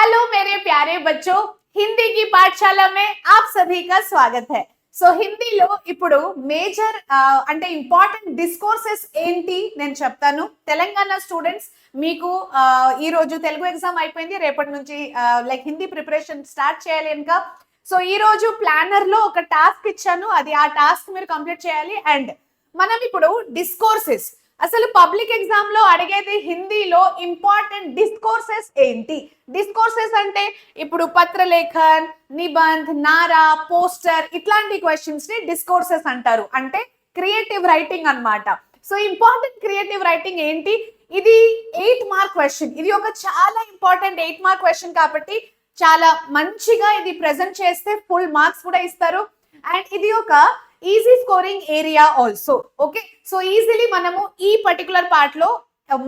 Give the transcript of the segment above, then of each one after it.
Hello मेरे प्यारे बच्चों, हिंदी की पाठशाला में आप सभी का स्वागत है. సో హిందీలో ఇప్పుడు మేజర్ అంటే ఇంపార్టెంట్ డిస్కోర్సెస్ ఏంటి నేను చెప్తాను. తెలంగాణ స్టూడెంట్స్ మీకు ఈ రోజు తెలుగు ఎగ్జామ్ అయిపోయింది, రేపటి నుంచి లైక్ హిందీ ప్రిపరేషన్ స్టార్ట్ చేయాలి ఇంకా. సో ఈ రోజు ప్లానర్ లో ఒక టాస్క్ ఇచ్చాను, అది ఆ టాస్క్ మీరు కంప్లీట్ చేయాలి. అండ్ మనం ఇప్పుడు డిస్కోర్సెస్, అసలు పబ్లిక్ ఎగ్జామ్ లో అడిగేది హిందీలో ఇంపార్టెంట్ డిస్కోర్సెస్ ఏంటి. డిస్కోర్సెస్ అంటే ఇప్పుడు పత్రలేఖన్, నిబంధ్, నారా, పోస్టర్ ఇట్లాంటి క్వశ్చన్స్ ని డిస్కోర్సెస్ అంటారు, అంటే క్రియేటివ్ రైటింగ్ అన్నమాట. సో ఇంపార్టెంట్ క్రియేటివ్ రైటింగ్ ఏంటి, ఇది 8 మార్క్ క్వశ్చన్. ఇది ఒక చాలా ఇంపార్టెంట్ 8 మార్క్ క్వశ్చన్ కాబట్టి చాలా మంచిగా ఇది ప్రెజెంట్ చేస్తే ఫుల్ మార్క్స్ కూడా ఇస్తారు. అండ్ ఇది ఒక easy scoring area also. Okay, so easily మనము ఈ పర్టికులర్ పార్ట్ లో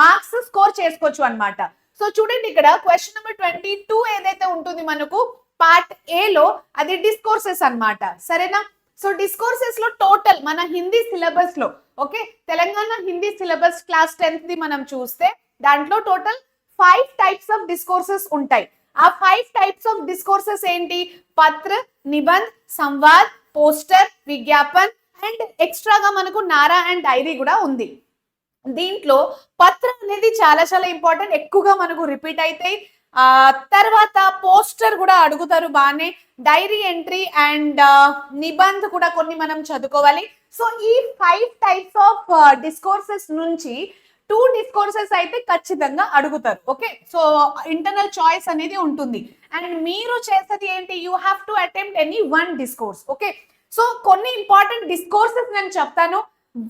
మార్క్స్ స్కోర్ చేసుకోవచ్చు అన్నమాట. సో చూడండి, ఇక్కడ క్వశ్చన్ నెంబర్ 22 ఏదైతే ఉంటుంది మనకు పార్ట్ ఏ లో, అది డిస్కోర్సెస్ అన్నమాట. సరేనా? సో డిస్కోర్సెస్ లో టోటల్ మన హిందీ సిలబస్ లో, okay, Telangana Hindi syllabus class 10th the మనం చూస్తే దాంట్లో టోటల్ 5 టైప్స్ ఆఫ్ డిస్కోర్సెస్ ఉంటాయి. ఆ 5 టైప్స్ ఆఫ్ డిస్కోర్సెస్ ఏంటి? పత్ర, నిబంధ్, సంవాద్, పోస్టర్, విజ్ఞాపన్ అండ్ ఎక్స్ట్రాగా మనకు నారా అండ్ డైరీ కూడా ఉంది. దీంట్లో పత్ర అనేది చాలా చాలా ఇంపార్టెంట్, ఎక్కువగా మనకు రిపీట్ అవుతాయి. తర్వాత పోస్టర్ కూడా అడుగుతారు బానే, డైరీ ఎంట్రీ అండ్ నిబంధ్ కూడా కొన్ని మనం చదువుకోవాలి. సో ఈ 5 టైప్స్ ఆఫ్ డిస్కోర్సెస్ నుంచి 2 డిస్కోర్సెస్ అయితే ఖచ్చితంగా అడుగుతారు. ఓకే, సో ఇంటర్నల్ చాయిస్ అనేది ఉంటుంది. అండ్ మీరు చేసేది ఏంటి, you have to attempt any 1 discourse. Okay, so కొన్ని ఇంపార్టెంట్ డిస్కోర్సెస్ నేను చెప్తాను,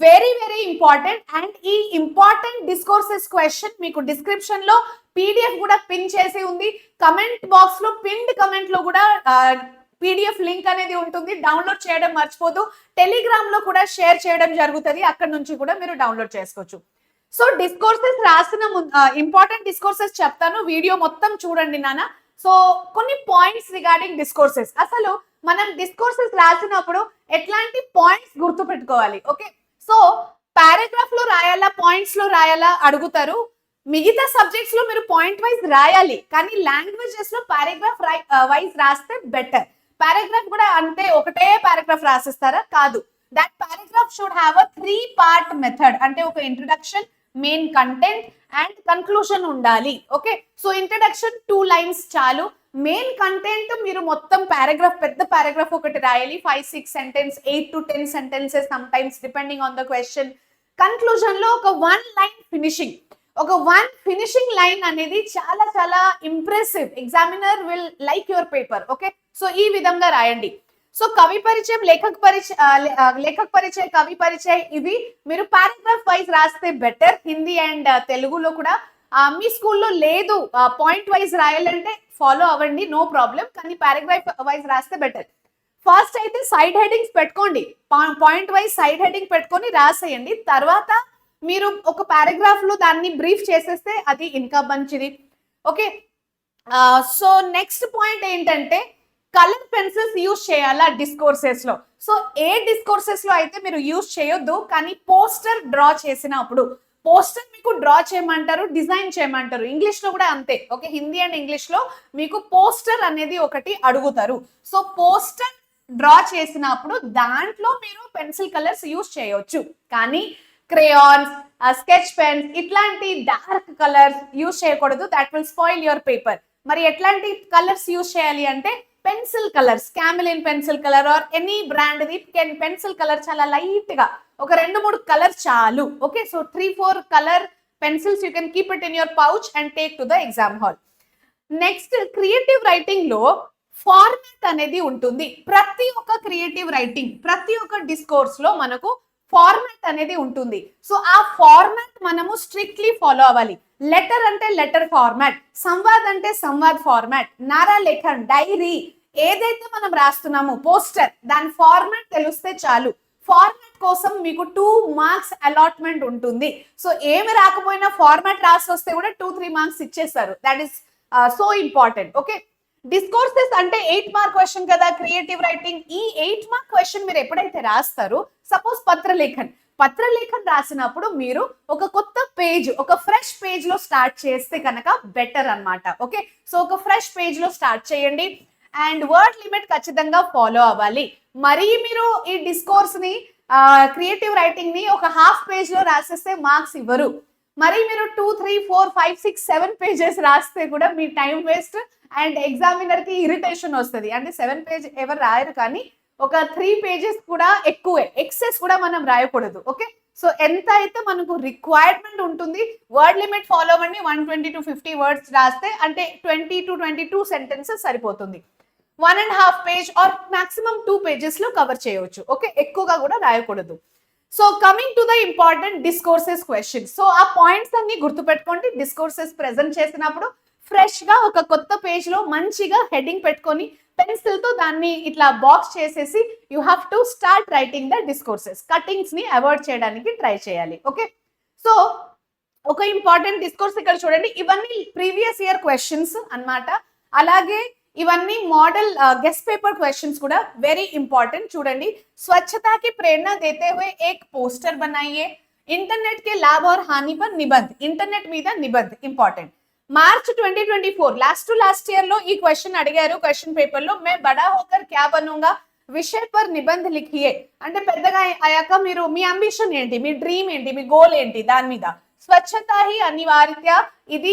వెరీ వెరీ ఇంపార్టెంట్. అండ్ ఈ ఇంపార్టెంట్ డిస్కోర్సెస్ క్వశ్చన్ మీకు డిస్క్రిప్షన్ లో పీడిఎఫ్ కూడా పిన్ చేసి ఉంది. కమెంట్ బాక్స్ లో పిన్డ్ కమెంట్ లో కూడా పీడిఎఫ్ లింక్ అనేది ఉంటుంది, డౌన్లోడ్ చేయడం మర్చిపోదు. టెలిగ్రామ్ లో కూడా షేర్ చేయడం జరుగుతుంది, అక్కడ నుంచి కూడా మీరు డౌన్లోడ్ చేసుకోవచ్చు. సో డిస్కోర్సెస్ రాసిన ఇంపార్టెంట్ డిస్కోర్సెస్ చెప్తాను, వీడియో మొత్తం చూడండి నాన్న. సో కొన్ని పాయింట్స్ రిగార్డింగ్ డిస్కోర్సెస్, అసలు మనం డిస్కోర్సెస్ రాసినప్పుడు ఎట్లాంటి పాయింట్స్ గుర్తు పెట్టుకోవాలి. ఓకే, సో పారాగ్రాఫ్ లో రాయాలా, పాయింట్స్ లో రాయాలా అడుగుతారు. మిగతా సబ్జెక్ట్స్ లో మీరు పాయింట్ వైజ్ రాయాలి, కానీ లాంగ్వేజెస్ లో పారాగ్రాఫ్ వైజ్ రాస్తే బెటర్. పారాగ్రాఫ్ కూడా అంటే ఒకటే పారాగ్రాఫ్ రాసిస్తారా? కాదు. That paragraph should have a 3-part method, అంటే ఒక introduction, main content and conclusion ఉండాలి. ఓకే, సో ఇంట్రడక్షన్ 2 lines చాలు. మెయిన్ కంటెంట్ మీరు మొత్తం పారాగ్రాఫ్, పెద్ద పారాగ్రాఫ్ ఒకటి రాయాలి, 5-6 sentence, 8 to 10 sentences some times depending on the question. Conclusion లో ఒక 1 line ఫినిషింగ్, ఒక 1 ఫినిషింగ్ లైన్ అనేది చాలా చాలా impressive, examiner will like your paper. Okay, so ఈ విధంగా రాయండి. సో కవి పరిచయం, లేఖక్ పరిచయం, కవి పరిచయం, ఇవి మీరు పారాగ్రాఫ్ వైజ్ రాస్తే బెటర్. హిందీ అండ్ తెలుగులో కూడా మీ స్కూల్లో లేదు పాయింట్ వైజ్ రాయాలంటే ఫాలో అవ్వండి, నో ప్రాబ్లం, కానీ పారాగ్రాఫ్ వైజ్ రాస్తే బెటర్. ఫస్ట్ అయితే సైడ్ హెడ్డింగ్స్ పెట్టుకోండి, పాయింట్ వైజ్ సైడ్ హెడ్డింగ్ పెట్టుకొని రాసేయండి. తర్వాత మీరు ఒక పారాగ్రాఫ్ లో దాన్ని బ్రీఫ్ చేసేస్తే అది ఇంకా మంచిది. ఓకే, సో నెక్స్ట్ పాయింట్ ఏంటంటే కలర్ పెన్సిల్స్ యూజ్ చేయాలా డిస్కోర్సెస్ లో. సో ఏ డిస్కోర్సెస్ లో అయితే మీరు యూజ్ చేయొద్దు, కానీ పోస్టర్ డ్రా చేసినప్పుడు, పోస్టర్ మీకు డ్రా చేయమంటారు, డిజైన్ చేయమంటారు. ఇంగ్లీష్ లో కూడా అంతే. ఓకే, హిందీ అండ్ ఇంగ్లీష్ లో మీకు పోస్టర్ అనేది ఒకటి అడుగుతారు. సో పోస్టర్ డ్రా చేసినప్పుడు దాంట్లో మీరు పెన్సిల్ కలర్స్ యూజ్ చేయొచ్చు, కానీ క్రేయాన్స్, స్కెచ్ పెన్స్ ఇట్లాంటి డార్క్ కలర్స్ యూజ్ చేయకూడదు, that will spoil your paper. మరి ఎట్లాంటి కలర్స్ యూజ్ చేయాలి అంటే pencil colours, Camlin pencil colour or any brand the pencil colour చాలా లైట్ గా ఒక 2-3 కలర్స్ చాలు. Okay, so 3-4 colour pencils you can keep it in your pouch and take to the exam hall. Next, creative writing లో format అనేది ఉంటుంది. ప్రతి ఒక్క creative writing, ప్రతి ఒక్క డిస్కోర్స్ లో మనకు ఫార్మాట్ అనేది ఉంటుంది. సో ఆ ఫార్మాట్ మనము స్ట్రిక్ట్లీ ఫాలో అవ్వాలి. లెటర్ అంటే లెటర్ ఫార్మాట్, సంవాద్ అంటే సంవాద్ ఫార్మాట్, నారా లేఖన్, డైరీ ఏదైతే మనం రాస్తున్నామో పోస్టర్, దాని ఫార్మాట్ తెలిస్తే చాలు. ఫార్మాట్ కోసం మీకు 2 marks అలాట్మెంట్ ఉంటుంది. సో ఏమి రాకపోయినా ఫార్మాట్ రాసి వస్తే కూడా 2-3 marks ఇచ్చేస్తారు. That is so important. Okay, discourses అంటే 8 మార్క్ క్వశ్చన్ కదా క్రియేటివ్ రైటింగ్. ఈ 8 మార్క్ క్వశ్చన్ మీరు ఎప్పుడైతే రాస్తారో, సపోజ్ పత్రలేఖన్, పత్రలేఖన్ రాసినప్పుడు మీరు ఒక కొత్త పేజ్, ఒక ఫ్రెష్ పేజ్ లో స్టార్ట్ చేస్తే కనుక బెటర్ అన్నమాట. ఓకే, సో ఒక ఫ్రెష్ పేజ్ లో స్టార్ట్ చేయండి అండ్ వర్డ్ లిమిట్ ఖచ్చితంగా ఫాలో అవ్వాలి. మరీ మీరు ఈ డిస్కోర్స్ ని క్రియేటివ్ రైటింగ్ ని ఒక హాఫ్ పేజ్ లో రాసేస్తే మార్క్స్ ఇవ్వరు. మరి మీరు 2, 3, 4, 5, 6, 7 పేజెస్ రాస్తే కూడా మీ టైం వేస్ట్ అండ్ ఎగ్జామినర్ కి ఇరిటేషన్ వస్తుంది. అంటే 7 పేజ్ ఎవరు రాయరు, కానీ ఒక 3 పేజెస్ కూడా ఎక్కువే, ఎక్సెస్ కూడా మనం రాయకూడదు. ఓకే, సో ఎంత అయితే మనకు రిక్వైర్మెంట్ ఉంటుంది, వర్డ్ లిమిట్ ఫాలో అవ్వండి. 120 to 50 వర్డ్స్ రాస్తే అంటే 20 to 22 సెంటెన్సెస్ సరిపోతుంది. 1.5 పేజ్ ఆర్ మాక్సిమం 2 పేజెస్ లో కవర్ చేయవచ్చు. ఓకే, ఎక్కువగా కూడా రాయకూడదు. So coming to the important discourses question. So ఆ పాయింట్స్ అన్ని గుర్తుపెట్టుకోండి. డిస్కోర్సెస్ ప్రెజెంట్ చేసినప్పుడు ఫ్రెష్ గా ఒక కొత్త పేజ్ లో మంచిగా హెడ్డింగ్ పెట్టుకొని పెన్సిల్ తో దాన్ని ఇట్లా బాక్స్ చేసేసి you have to start writing the discourses. Cuttings ని అవాయిడ్ చేయడానికి ట్రై చేయాలి. ఓకే, సో ఒక ఇంపార్టెంట్ డిస్కోర్స్ ఇక్కడ చూడండి. ఇవన్నీ ప్రీవియస్ ఇయర్ క్వశ్చన్స్ అన్నమాట. అలాగే ఇవన్నీ మॉडल गेस्ट पेपर क्वेश्चंस కూడా వెరీ ఇంపార్టెంట్. చూడండి, स्वच्छता की प्रेरणा देते हुए एक पोस्टर बनाइए. इंटरनेट के लाभ और हानि पर निबंध. इंटरनेट మీద నిబంధ్ ఇంపార్టెంట్. మార్చ్ 2024 లాస్ట్ ఇయర్ లో ఈ క్వశ్చన్ అడిగారు క్వశ్చన్ పేపర్ లో. मैं बड़ा होकर क्या बनूंगा విషయ పర్ నిబంధ లిఖియే. అంటే పెద్దగా అయ్యాక మీరు మీ అంబిషన్ ఏంటి, మీ డ్రీమ్ ఏంటి, మీ గోల్ ఏంటి, దాని మీద. స్వచ్ఛత హి అనివార్య, ఇది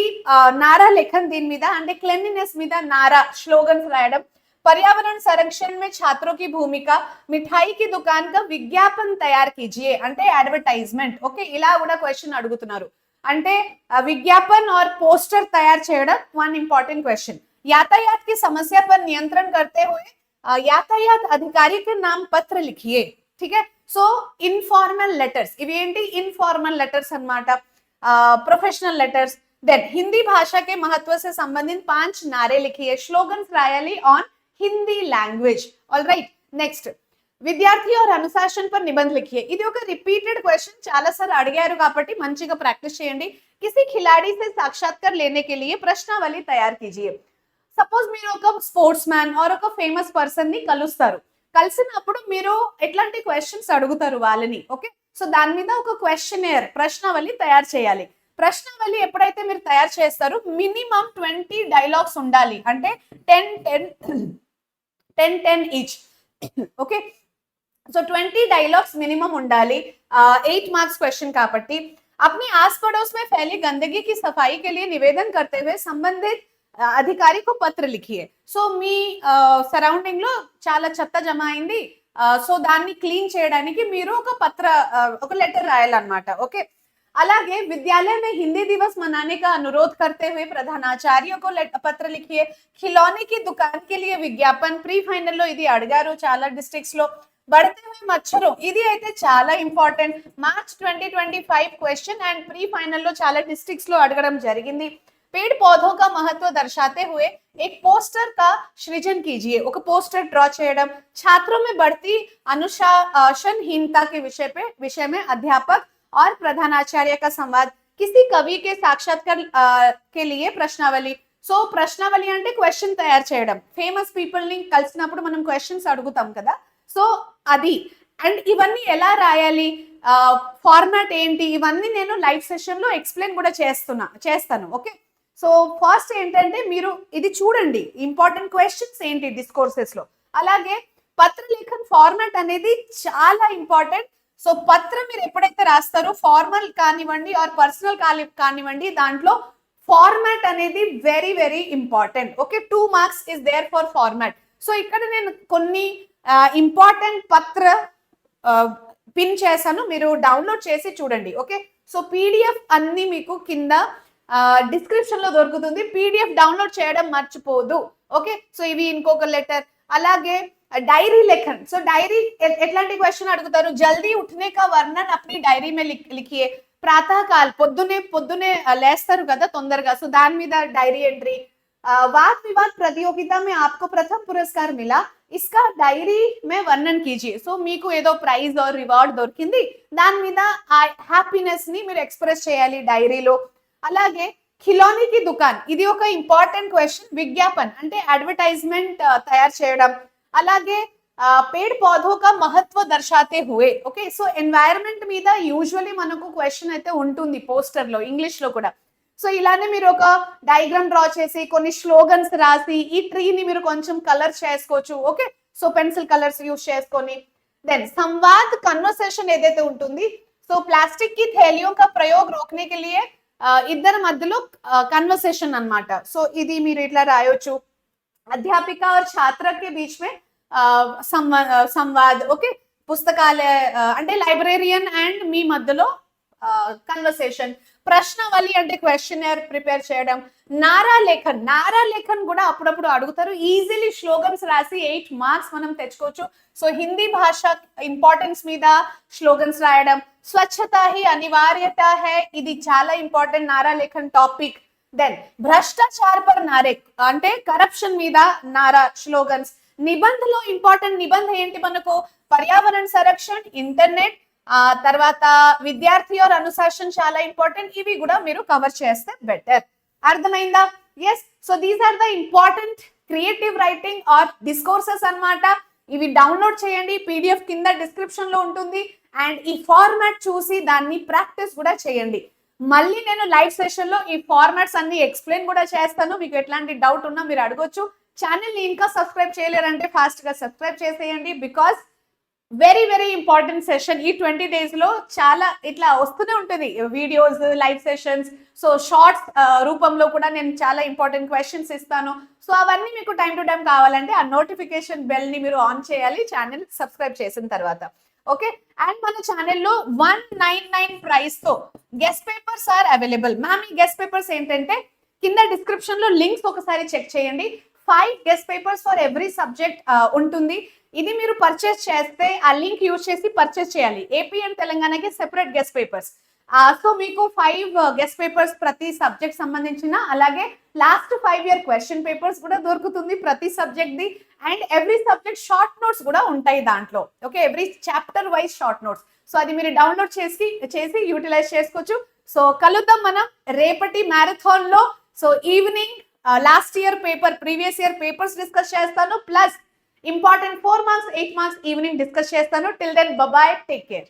నారా లేఖన్ దీని మీద. అంటే క్లెన్లీనెస్ మీద నారా స్లోగన్స్ రాయడం. पर्यावरण संरक्षण में छात्रों की भूमिका. मिठाई की दुकान का विज्ञापन तैयार कीजिए. అంటే అడ్వర్టైజ్మెంట్. ఓకే, ఇలా కూడా క్వశ్చన్ అడుగుతున్నారు. అంటే विज्ञापन और पोस्टर तैयार చేయడం వన్ ఇంపార్టెంట్ క్వశ్చన్. यातायात की समस्या पर नियंत्रण करते हुए यातायात अधिकारी के नाम पत्र लिखिए. ठीक है, సో ఇన్ఫార్మల్ లెటర్స్, ఇవి ఏంటి ఇన్ఫార్మల్ లెటర్స్ అన్నమాట, प्रोफेशनल लेटर्स. देन हिंदी भाषा के महत्व से संबंधित 5 नारे लिखिए. Slogans rally on Hindi language. Alright, next విద్యార్థి और अनुशासन पर निबंध लिखिए. ఇది ఒక రిపీటెడ్ క్వశ్చన్, చాలా సార్లు అడిగారు కాబట్టి మంచిగా ప్రాక్టీస్ చేయండి. किसी खिलाड़ी से साक्षात्कार लेने के लिए प्रश्नावली तैयार कीजिए. సపోజ్ మీరు ఒక స్పోర్ట్స్ మ్యాన్ ఆర్ ఒక ఫేమస్ పర్సన్ ని కలుస్తారు. కలిసినప్పుడు మీరు ఎట్లాంటి క్వశ్చన్స్ అడుగుతారు వాళ్ళని. ఓకే, సో దాని మీద ఒక క్వశ్చనర్ ప్రశ్నావళి తయారు చేయాలి. ప్రశ్నావళి ఎప్పుడైతే మీరు తయారు చేస్తారో మినిమం 20 డైలాగ్స్ ఉండాలి. అంటే 10 each. Okay, so 20 dialogues minimum ఉండాలి. 8 మార్క్స్ క్వశ్చన్ కాబట్టి. अपने आस पड़ोस में फैली गंदगी की सफाई के लिए निवेदन करते हुए संबंधित అధికారి को పత్ర లిఖియే. సో మీ సరౌండింగ్ లో చాలా చెత్త జమ అయింది, సో దాన్ని క్లీన్ చేయడానికి మీరు ఒక లెటర్ రాయాలన్నమాట. ఓకే, అలాగే विद्यालय में हिंदी दिवस मनाने का अनुरोध करते हुए प्रधानाचार्य को पत्र लिखिए. खिलौने की दुकान के लिए विज्ञापन. प्री फाइनल లో ఇది అడిగారు చాలా డిస్ట్రిక్ట్స్ లో. बढ़ते हुए मच्छरों, ఇది అయితే చాలా important. March 2025 question and pre final లో చాలా డిస్ట్రిక్ట్స్ లో అడగడం జరిగింది. पेड़ पौधों का महत्व दर्शाते हुए एक पोस्टर का सृजन कीजिए. ఒక పోస్టర్ డ్రా చేయడం. छात्रों में बढ़ती अनुशासनहीनता के विषय में अध्यापक और प्रधानाचार्य का संवाद. किसी कवि के साक्षात्कार के लिए प्रश्नावली. సో ప్రశ్నావళి అంటే క్వశ్చన్ తయారు చేయడం. ఫేమస్ పీపుల్ ని కలిసినప్పుడు మనం క్వశ్చన్స్ అడుగుతాం కదా, సో అది. అండ్ ఇవన్నీ ఎలా రాయాలి, ఫార్మాట్ ఏంటి, ఇవన్నీ నేను లైవ్ సెషన్ లో ఎక్స్ప్లెయిన్ కూడా చేస్తాను. ఓకే, సో ఫస్ట్ ఏంటంటే మీరు ఇది చూడండి ఇంపార్టెంట్ క్వశ్చన్స్ ఏంటి డిస్కోర్సెస్ లో. అలాగే పత్రలేఖన్ ఫార్మాట్ అనేది చాలా ఇంపార్టెంట్. సో పత్రం మీరు ఎప్పుడైతే రాస్తారో ఫార్మల్ కానివ్వండి ఆర్ పర్సనల్ కానివ్వండి, దాంట్లో ఫార్మాట్ అనేది very very important. Okay, 2 marks is there for format. So ఇక్కడ నేను కొన్ని ఇంపార్టెంట్ పత్ర పిన్ చేశాను, మీరు డౌన్లోడ్ చేసి చూడండి. ఓకే, సో పీడిఎఫ్ అన్ని మీకు కింద డిస్క్రిప్షన్ లో దొరుకుతుంది. పీడిఎఫ్ డౌన్లోడ్ చేయడం మర్చిపోదు. ఓకే, సో ఇవి ఇంకొక లెటర్. అలాగే డైరీ లేఖన్. సో డైరీ ఎట్లాంటి క్వశ్చన్ అడుగుతారు, జల్దీ ఉఠనే కా వర్ణన్ అప్ని డైరీ మే లిఖియే. ప్రాతకాల్, పొద్దునే లేస్తారు కదా తొందరగా, సో దాని మీద డైరీ ఎంట్రీ. वाद विवाद प्रतियोगिता में आपको प्रथम पुरस्कार मिला, इसका डायरी में वर्णन कीजिए. సో మీకు ఏదో ప్రైజ్ ఆర్ రివార్డ్ దొరికింది, దాని మీద ఆ హ్యాపీనెస్ ని మీరు ఎక్స్ప్రెస్ చేయాలి డైరీలో. అలాగే ఖిలోనీ కి దుకాన్, ఇది ఒక ఇంపార్టెంట్ క్వశ్చన్. విజ్ఞాపన్ అంటే అడ్వర్టైజ్మెంట్ తయారు చేయడం. అలాగే पेड़ पौधों का महत्व दर्शाते हुए ఓకే సో ఎన్వైరన్మెంట్ మీద యూజువల్లీ మనకు క్వశ్చన్ అయితే ఉంటుంది పోస్టర్ లో ఇంగ్లీష్ లో కూడా సో ఇలానే మీరు ఒక డయాగ్రామ్ డ్రా చేసి కొన్ని స్లోగన్స్ రాసి ఈ ట్రీని మీరు కొంచెం కలర్ చేసుకోవచ్చు okay so pencil colours use చేసుకొని देन संवाद कन्वर्सेशन ఏదైతే ఉంటుంది సో ప్లాస్టిక్ की थैलियों का प्रयोग रोकने के लिए ఇద్దరి మధ్యలో కన్వర్సేషన్ అన్నమాట సో ఇది మీరు ఇట్లా రాయొచ్చు अध्यापिका और छात्र के बीच में संवाद ओके పుస్తకాలే అంటే లైబ్రేరియన్ అండ్ మీ మధ్యలో కన్వర్సేషన్ ప్రశ్నవళి అంటే క్వశ్చనర్ ప్రిపేర్ చేయడం నారా లేఖన్ కూడా అప్పుడప్పుడు అడుగుతారు ఈజీలీ స్లోగన్స్ రాసి 8 మార్క్స్ మనం తెచ్చుకోవచ్చు సో హిందీ భాష ఇంపార్టెన్స్ మీద స్లోగన్స్ రాయడం స్వచ్ఛత హి అనివార్యత హై ఇది చాలా ఇంపార్టెంట్ నారా లేఖన్ టాపిక్ దెన్ భ్రష్టాచార్ పర్ నారే అంటే కరప్షన్ మీద నారా స్లోగన్స్ నిబంధనలో ఇంపార్టెంట్ నిబంధన ఏంటి మనకు పర్యావరణ సంరక్షణ ఇంటర్నెట్ తర్వాత విద్యార్థి और अनुशासन చాలా ఇంపార్టెంట్ ఇవి కూడా మీరు కవర్ చేస్తే బెటర్ అర్థమైందా yes so these are the important creative writing or discourses అన్నమాట ఇవి డౌన్లోడ్ చేయండి పీడిఎఫ్ కింద డిస్క్రిప్షన్ లో ఉంటుంది అండ్ ఈ ఫార్మాట్ చూసి దాన్ని ప్రాక్టీస్ కూడా చేయండి మళ్ళీ నేను లైవ్ సెషన్ లో ఈ ఫార్మాట్స్ అన్ని ఎక్స్ప్లెయిన్ కూడా చేస్తాను మీకు ఎట్లాంటి డౌట్ ఉన్నా మీరు అడగొచ్చు ఛానల్ ని ఇంకా సబ్స్క్రైబ్ చేయలేరంటే ఫాస్ట్ గా సబ్స్క్రైబ్ చేసేయండి బికాస్ వెరీ ఇంపార్టెంట్ సెషన్ ఈ 20 days లో చాలా ఇట్లా వస్తూనే ఉంటుంది videos live sessions so shorts రూపంలో కూడా నేను చాలా ఇంపార్టెంట్ క్వశ్చన్స్ ఇస్తాను సో అవన్నీ మీకు టైం టు టైం కావాలంటే ఆ నోటిఫికేషన్ బెల్ ని మీరు ఆన్ చేయాలి ఛానల్ సబ్స్క్రైబ్ చేసిన తర్వాత ఓకే అండ్ మన ఛానల్లో 199 ప్రైస్ తో guest papers are available ma'am ఈ గెస్ట్ పేపర్స్ ఏంటంటే కింద డిస్క్రిప్షన్ లో లింక్స్ ఒకసారి చెక్ చేయండి 5 guest papers for every subject ఉంటుంది ఇది మీరు పర్చేస్ చేస్తే ఆ లింక్ యూజ్ చేసి పర్చేస్ చేయాలి ఏపీ అండ్ తెలంగాణకి సెపరేట్ గెస్ట్ పేపర్స్ సో మీకు 5 గెస్ట్ పేపర్స్ ప్రతి సబ్జెక్ట్ సంబంధించిన అలాగే లాస్ట్ 5 year క్వశ్చన్ పేపర్స్ కూడా దొరుకుతుంది ప్రతి subject the and every subject short notes కూడా ఉంటాయి దాంట్లో okay every chapter wise short notes so అది మీరు డౌన్లోడ్ చేసి యూటిలైజ్ చేసుకోవచ్చు సో కలుద్దాం మనం రేపటి మ్యారథాన్ లో so evening last year paper previous year papers discuss చేస్తాను plus important 4 marks 8 marks evening discuss చేస్తాను till then bye bye take care